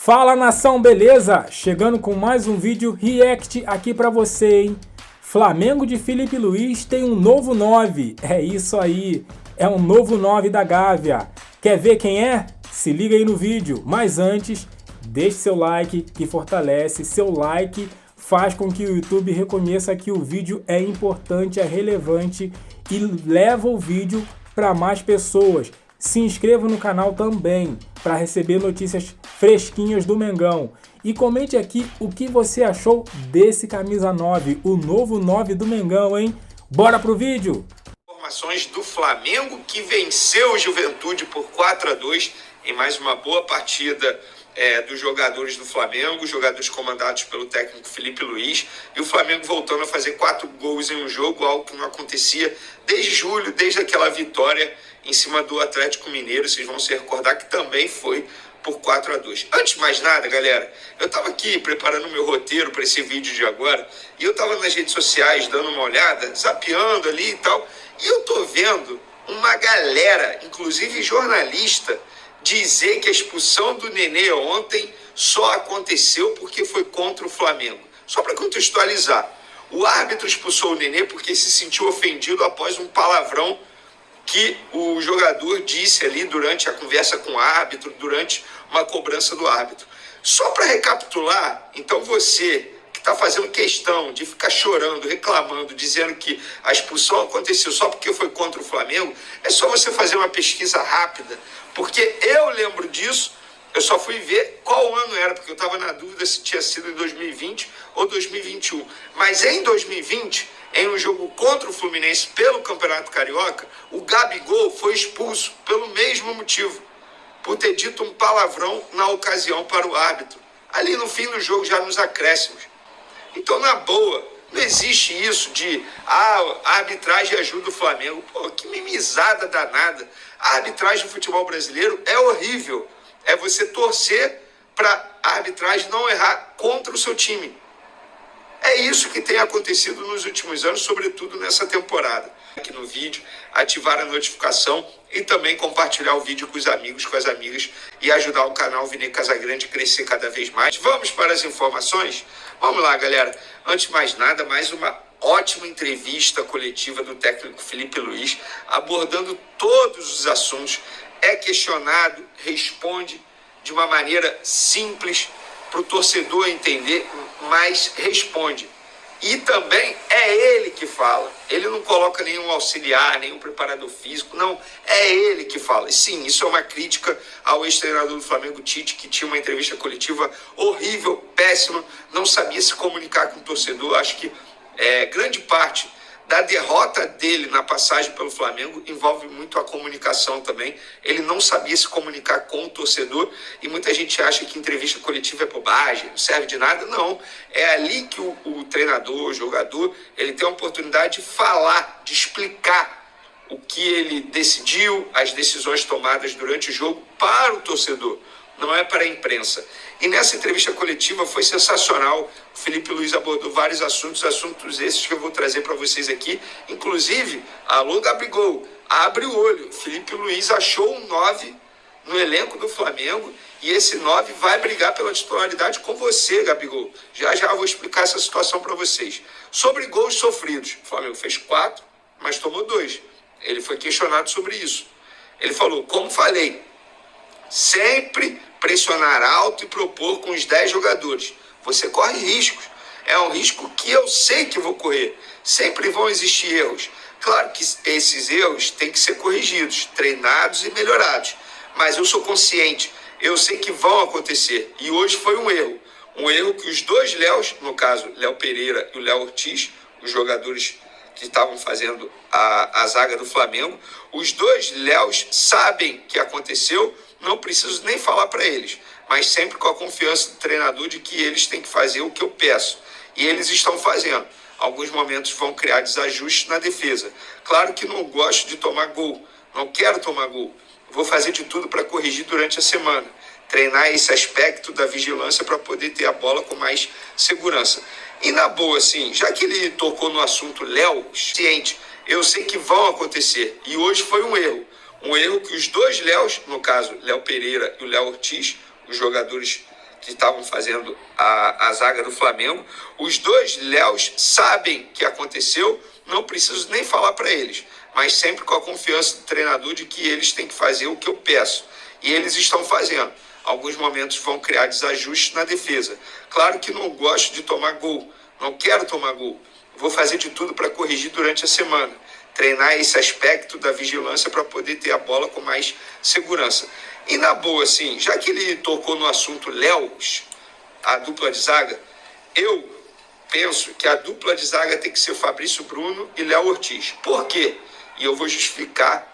Fala nação, beleza? Chegando com mais um vídeo react aqui pra você, hein? Flamengo de Filipe Luís tem um novo 9, é isso aí, é um novo 9 da Gávea. Quer ver quem é? Se liga aí no vídeo, mas antes, deixe seu like que fortalece, seu like faz com que o YouTube reconheça que o vídeo é importante, é relevante e leva o vídeo para mais pessoas. Se inscreva no canal também para receber notícias fresquinhas do Mengão. E comente aqui o que você achou desse camisa 9, o novo 9 do Mengão, hein? Bora pro vídeo! Informações do Flamengo que venceu o Juventude por 4-2 em mais uma boa partida dos jogadores do Flamengo, jogadores comandados pelo técnico Filipe Luís, e o Flamengo voltando a fazer 4 gols em um jogo, algo que não acontecia desde julho, desde aquela vitória em cima do Atlético Mineiro. Vocês vão se recordar que também foi por 4-2. Antes de mais nada, galera, eu estava aqui preparando meu roteiro para esse vídeo de agora, e eu estava nas redes sociais dando uma olhada, zapeando ali e tal, e eu tô vendo uma galera, inclusive jornalista, dizer que a expulsão do Nenê ontem só aconteceu porque foi contra o Flamengo. Só para contextualizar, o árbitro expulsou o Nenê porque se sentiu ofendido após um palavrão que o jogador disse ali durante a conversa com o árbitro, durante uma cobrança do árbitro. Só para recapitular, então você que está fazendo questão de ficar chorando, reclamando, dizendo que a expulsão aconteceu só porque foi contra o Flamengo, é só você fazer uma pesquisa rápida, porque eu lembro disso. Eu só fui ver qual ano era, porque eu estava na dúvida se tinha sido em 2020 ou 2021. Mas em 2020, em um jogo contra o Fluminense pelo Campeonato Carioca, o Gabigol foi expulso pelo mesmo motivo, por ter dito um palavrão na ocasião para o árbitro, ali no fim do jogo, já nos acréscimos. Então, na boa, não existe isso de a arbitragem ajuda o Flamengo. Pô, que mimizada danada. A arbitragem do futebol brasileiro é horrível. É você torcer para a arbitragem não errar contra o seu time. É isso que tem acontecido nos últimos anos, sobretudo nessa temporada. Aqui no vídeo, ativar a notificação e também compartilhar o vídeo com os amigos, com as amigas e ajudar o canal Vini Casagrande a crescer cada vez mais. Vamos para as informações? Vamos lá, galera. Antes de mais nada, mais uma ótima entrevista coletiva do técnico Filipe Luís, abordando todos os assuntos. É questionado, responde de uma maneira simples para o torcedor entender, mas responde. E também é ele que fala. Ele não coloca nenhum auxiliar, nenhum preparador físico, não. É ele que fala. E sim, isso é uma crítica ao ex-treinador do Flamengo, Tite, que tinha uma entrevista coletiva horrível, péssima, não sabia se comunicar com o torcedor. Acho que grande parte da derrota dele na passagem pelo Flamengo envolve muito a comunicação também. Ele não sabia se comunicar com o torcedor, e muita gente acha que entrevista coletiva é bobagem, não serve de nada. Não, é ali que o treinador, o jogador, ele tem a oportunidade de falar, de explicar o que ele decidiu, as decisões tomadas durante o jogo para o torcedor, não é para a imprensa. E nessa entrevista coletiva foi sensacional. O Filipe Luís abordou vários assuntos esses que eu vou trazer para vocês aqui. Inclusive, alô Gabigol, abre o olho. Filipe Luís achou um 9 no elenco do Flamengo e esse 9 vai brigar pela titularidade com você, Gabigol. Já eu vou explicar essa situação para vocês. Sobre gols sofridos, o Flamengo fez 4, mas tomou 2. Ele foi questionado sobre isso. Ele falou, como falei, sempre pressionar alto e propor com os 10 jogadores. Você corre riscos. É um risco que eu sei que vou correr. Sempre vão existir erros. Claro que esses erros têm que ser corrigidos, treinados e melhorados. Mas eu sou consciente. Eu sei que vão acontecer. E hoje foi um erro. Um erro que os 2 Léos, no caso, Léo Pereira e o Léo Ortiz, os jogadores que estavam fazendo a zaga do Flamengo, os 2 Léos sabem que aconteceu. Não preciso nem falar para eles, mas sempre com a confiança do treinador de que eles têm que fazer o que eu peço. E eles estão fazendo. Alguns momentos vão criar desajustes na defesa. Claro que não gosto de tomar gol, não quero tomar gol. Vou fazer de tudo para corrigir durante a semana. Treinar esse aspecto da vigilância para poder ter a bola com mais segurança. E na boa, assim, já que ele tocou no assunto Léo, ciente, eu sei que vão acontecer. E hoje foi um erro. Um erro que os 2 Léos, no caso, Léo Pereira e o Léo Ortiz, os jogadores que estavam fazendo a zaga do Flamengo. Os dois Léos sabem que aconteceu, não preciso nem falar para eles, mas sempre com a confiança do treinador de que eles têm que fazer o que eu peço. E eles estão fazendo. Alguns momentos vão criar desajustes na defesa. Claro que não gosto de tomar gol, não quero tomar gol. Vou fazer de tudo para corrigir durante a semana. Treinar esse aspecto da vigilância para poder ter a bola com mais segurança. E na boa, assim, já que ele tocou no assunto Léos, a dupla de zaga, eu penso que a dupla de zaga tem que ser Fabrício Bruno e Léo Ortiz. Por quê? E eu vou justificar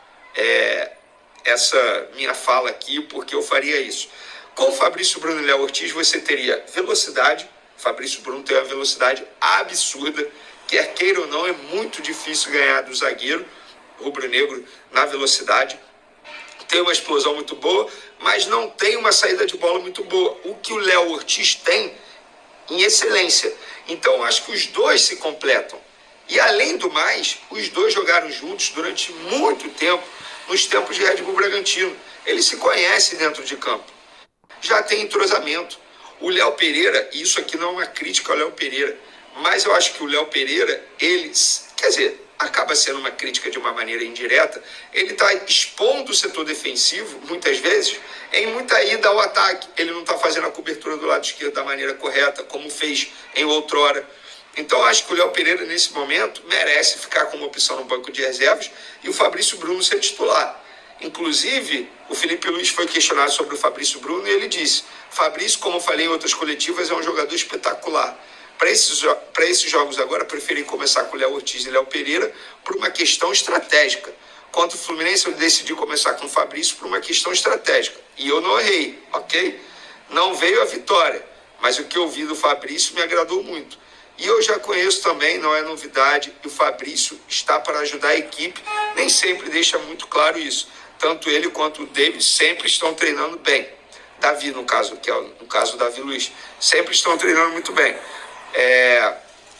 essa minha fala aqui, porque eu faria isso. Com Fabrício Bruno e Léo Ortiz, você teria velocidade. Fabrício Bruno tem uma velocidade absurda. Quer queira ou não, é muito difícil ganhar do zagueiro rubro-negro na velocidade. Tem uma explosão muito boa, mas não tem uma saída de bola muito boa. O que o Léo Ortiz tem em excelência. Então, acho que os dois se completam. E, além do mais, os dois jogaram juntos durante muito tempo, nos tempos de Red Bull Bragantino. Eles se conhecem dentro de campo. Já tem entrosamento. O Léo Pereira, e isso aqui não é uma crítica ao Léo Pereira, mas eu acho que o Léo Pereira, acaba sendo uma crítica de uma maneira indireta, ele está expondo o setor defensivo, muitas vezes, em muita ida ao ataque. Ele não está fazendo a cobertura do lado esquerdo da maneira correta, como fez em outrora. Então, acho que o Léo Pereira, nesse momento, merece ficar como opção no banco de reservas e o Fabrício Bruno ser titular. Inclusive, o Felipe Luiz foi questionado sobre o Fabrício Bruno e ele disse: Fabrício, como eu falei em outras coletivas, é um jogador espetacular. Para esses jogos agora, preferi começar com o Léo Ortiz e Léo Pereira por uma questão estratégica. Contra o Fluminense, eu decidi começar com o Fabrício por uma questão estratégica. E eu não errei, ok? Não veio a vitória, mas o que eu vi do Fabrício me agradou muito. E eu já conheço também, não é novidade, e o Fabrício está para ajudar a equipe, nem sempre deixa muito claro isso. Tanto ele quanto o David sempre estão treinando bem. Davi, no caso, que é no caso do Davi Luiz, sempre estão treinando muito bem.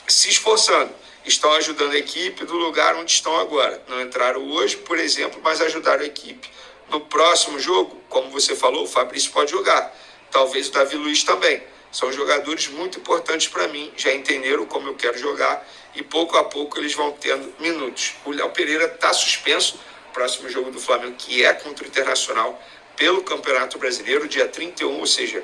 Se esforçando, estão ajudando a equipe do lugar onde estão agora. Não entraram hoje, por exemplo, mas ajudaram a equipe. No próximo jogo, como você falou, o Fabrício pode jogar. Talvez o Davi Luiz também. São jogadores muito importantes para mim, já entenderam como eu quero jogar e pouco a pouco eles vão tendo minutos. O Léo Pereira está suspenso, próximo jogo do Flamengo, que é contra o Internacional, pelo Campeonato Brasileiro, dia 31, ou seja,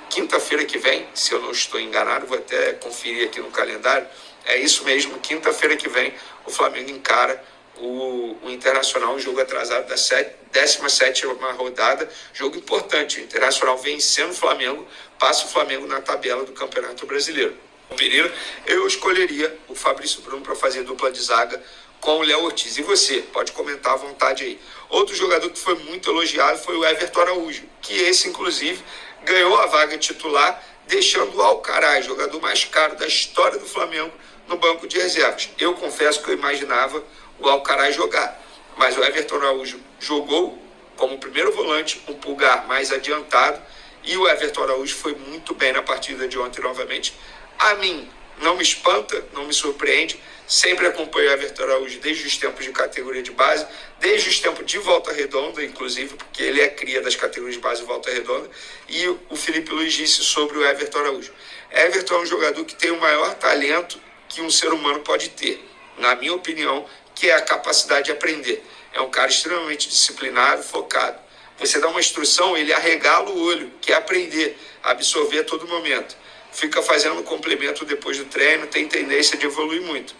quinta-feira que vem, se eu não estou enganado, vou até conferir aqui no calendário, é isso mesmo, quinta-feira que vem o Flamengo encara o Internacional, um jogo atrasado da 17ª rodada, jogo importante. O Internacional vencendo o Flamengo, passa o Flamengo na tabela do Campeonato Brasileiro. Pereira, eu escolheria o Fabrício Bruno para fazer dupla de zaga com o Léo Ortiz. E você, pode comentar à vontade aí. Outro jogador que foi muito elogiado foi o Everton Araújo, que esse, inclusive, ganhou a vaga titular, deixando o Alcaraz, jogador mais caro da história do Flamengo, no banco de reservas. Eu confesso que eu imaginava o Alcaraz jogar, mas o Everton Araújo jogou como primeiro volante, um pulgar mais adiantado, e o Everton Araújo foi muito bem na partida de ontem novamente. A mim, não me espanta, não me surpreende, sempre acompanho o Everton Araújo desde os tempos de categoria de base, desde os tempos de Volta Redonda, inclusive, porque ele é cria das categorias de base de Volta Redonda, e o Felipe Luiz disse sobre o Everton Araújo. Everton é um jogador que tem o maior talento que um ser humano pode ter, na minha opinião, que é a capacidade de aprender. É um cara extremamente disciplinado, focado. Você dá uma instrução, ele arregala o olho, quer aprender, absorver a todo momento. Fica fazendo um complemento depois do treino, tem tendência de evoluir muito.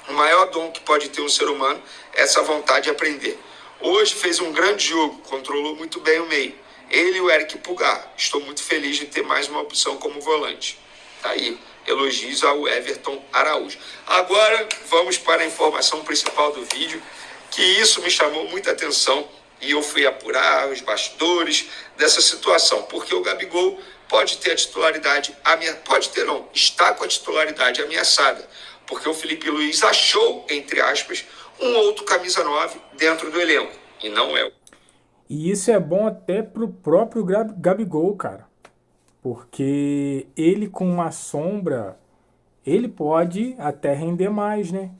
O maior dom que pode ter um ser humano é essa vontade de aprender. Hoje fez um grande jogo, controlou muito bem o meio. Ele e o Eric Pulgar. Estou muito feliz de ter mais uma opção como volante. Tá aí, elogios ao Everton Araújo. Agora vamos para a informação principal do vídeo, que isso me chamou muita atenção e eu fui apurar os bastidores dessa situação, porque o Gabigol pode ter a titularidade, está com a titularidade ameaçada, porque o Felipe Luiz achou, entre aspas, um outro camisa 9 dentro do elenco, e não é. E isso é bom até pro próprio Gabigol, cara, porque ele com uma sombra, ele pode até render mais, né?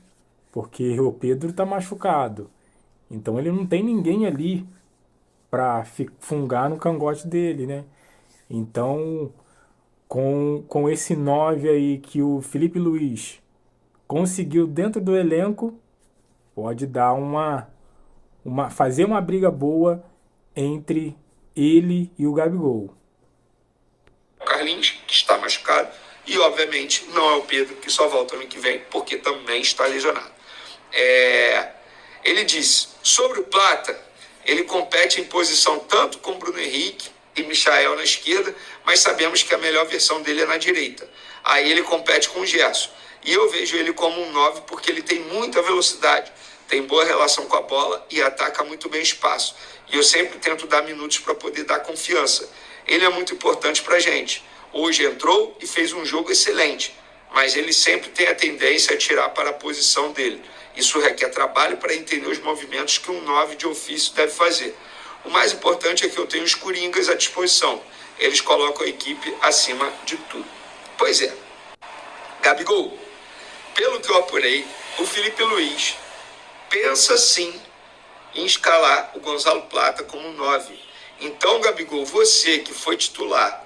Porque o Pedro tá machucado, então ele não tem ninguém ali pra fungar no cangote dele, né? Então, com esse 9 aí que o Felipe Luiz conseguiu dentro do elenco, pode dar fazer uma briga boa entre ele e o Gabigol. O Carlinhos, que está machucado, e obviamente não é o Pedro, que só volta ano que vem, porque também está lesionado. Ele disse, sobre o Plata, ele compete em posição tanto com Bruno Henrique e Michael na esquerda, mas sabemos que a melhor versão dele é na direita. Aí ele compete com o Gerson. E eu vejo ele como um 9 porque ele tem muita velocidade, tem boa relação com a bola e ataca muito bem espaço. E eu sempre tento dar minutos para poder dar confiança. Ele é muito importante para a gente. Hoje entrou e fez um jogo excelente, mas ele sempre tem a tendência a tirar para a posição dele. Isso requer trabalho para entender os movimentos que um 9 de ofício deve fazer. O mais importante é que eu tenho os coringas à disposição. Eles colocam a equipe acima de tudo. Pois é. Gabigol, pelo que eu apurei, o Felipe Luiz pensa sim em escalar o Gonzalo Plata como 9. Então, Gabigol, você que foi titular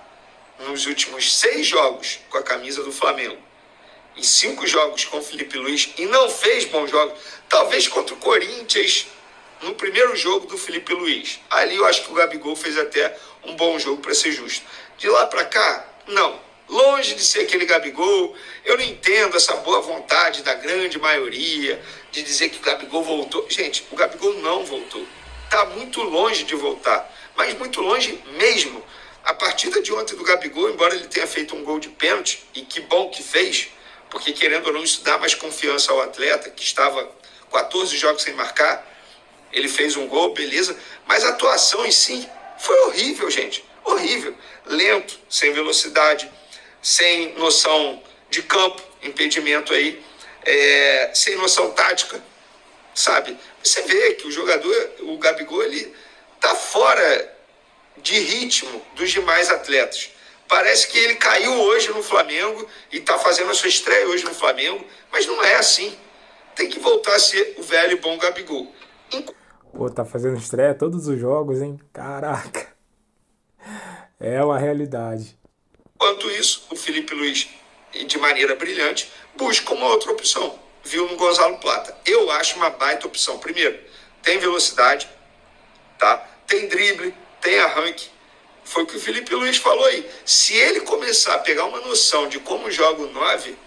nos últimos 6 jogos com a camisa do Flamengo e 5 jogos com o Felipe Luiz e não fez bons jogos, talvez contra o Corinthians no primeiro jogo do Felipe Luiz. Ali eu acho que o Gabigol fez até um bom jogo, para ser justo. De lá para cá, não. Longe de ser aquele Gabigol, eu não entendo essa boa vontade da grande maioria de dizer que o Gabigol voltou. Gente, o Gabigol não voltou. Está muito longe de voltar, mas muito longe mesmo. A partida de ontem do Gabigol, embora ele tenha feito um gol de pênalti, e que bom que fez, porque querendo ou não isso dá mais confiança ao atleta, que estava 14 jogos sem marcar, ele fez um gol, beleza, mas a atuação em si foi horrível, gente, horrível. Lento, sem velocidade, sem noção de campo, impedimento aí, sem noção tática, sabe? Você vê que o jogador, o Gabigol, ele tá fora de ritmo dos demais atletas. Parece que ele caiu hoje no Flamengo e tá fazendo a sua estreia hoje no Flamengo, mas não é assim. Tem que voltar a ser o velho e bom Gabigol. Pô, tá fazendo estreia todos os jogos, hein? Caraca. É uma realidade. Enquanto isso, o Felipe Luiz, de maneira brilhante, busca uma outra opção. Viu no Gonzalo Plata. Eu acho uma baita opção. Primeiro, tem velocidade, tá? Tem drible, tem arranque. Foi o que o Felipe Luiz falou aí. Se ele começar a pegar uma noção de como joga o 9,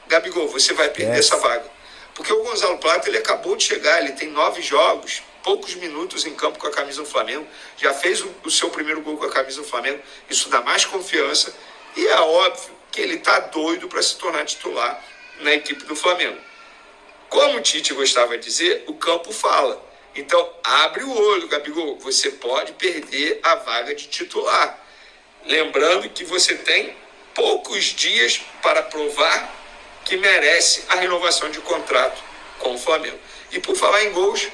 Gabigol, você vai perder essa vaga. Porque o Gonzalo Plata, ele acabou de chegar, ele tem 9 jogos, poucos minutos em campo com a camisa do Flamengo, já fez o seu primeiro gol com a camisa do Flamengo, isso dá mais confiança, e é óbvio que ele tá doido para se tornar titular na equipe do Flamengo. Como o Tite gostava de dizer, o campo fala. Então, abre o olho, Gabigol, você pode perder a vaga de titular. Lembrando que você tem poucos dias para provar que merece a renovação de contrato com o Flamengo. E por falar em gols,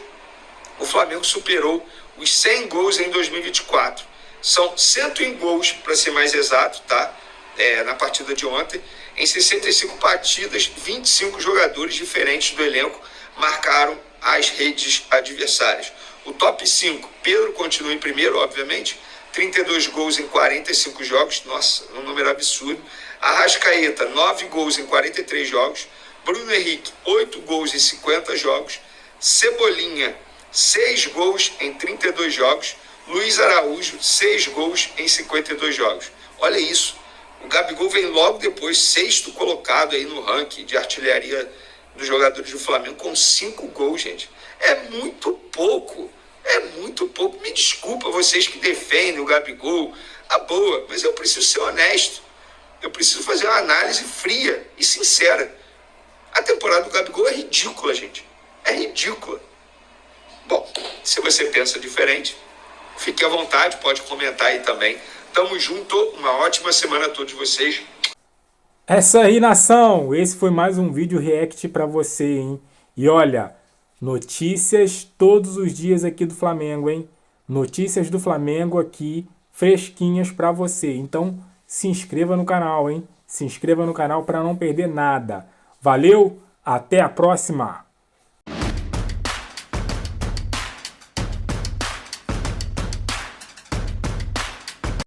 o Flamengo superou os 100 gols em 2024. São 101 gols, para ser mais exato, tá? Na partida de ontem. Em 65 partidas, 25 jogadores diferentes do elenco marcaram as redes adversárias. O top 5, Pedro continua em primeiro, obviamente, 32 gols em 45 jogos, nossa, um número absurdo. Arrascaeta, 9 gols em 43 jogos. Bruno Henrique, 8 gols em 50 jogos. Cebolinha, 6 gols em 32 jogos. Luiz Araújo, 6 gols em 52 jogos. Olha isso, o Gabigol vem logo depois, 6º colocado aí no ranking de artilharia dos jogadores do Flamengo, com 5 gols, gente. É muito pouco, Me desculpa vocês que defendem o Gabigol, a boa, mas eu preciso ser honesto. Eu preciso fazer uma análise fria e sincera. A temporada do Gabigol é ridícula, gente. É ridícula. Bom, se você pensa diferente, fique à vontade, pode comentar aí também. Tamo junto, uma ótima semana a todos vocês. É isso aí, nação! Esse foi mais um vídeo react pra você, hein? E olha, notícias todos os dias aqui do Flamengo, hein? Notícias do Flamengo aqui, fresquinhas pra você. Então, se inscreva no canal, hein? Se inscreva no canal para não perder nada. Valeu, até a próxima!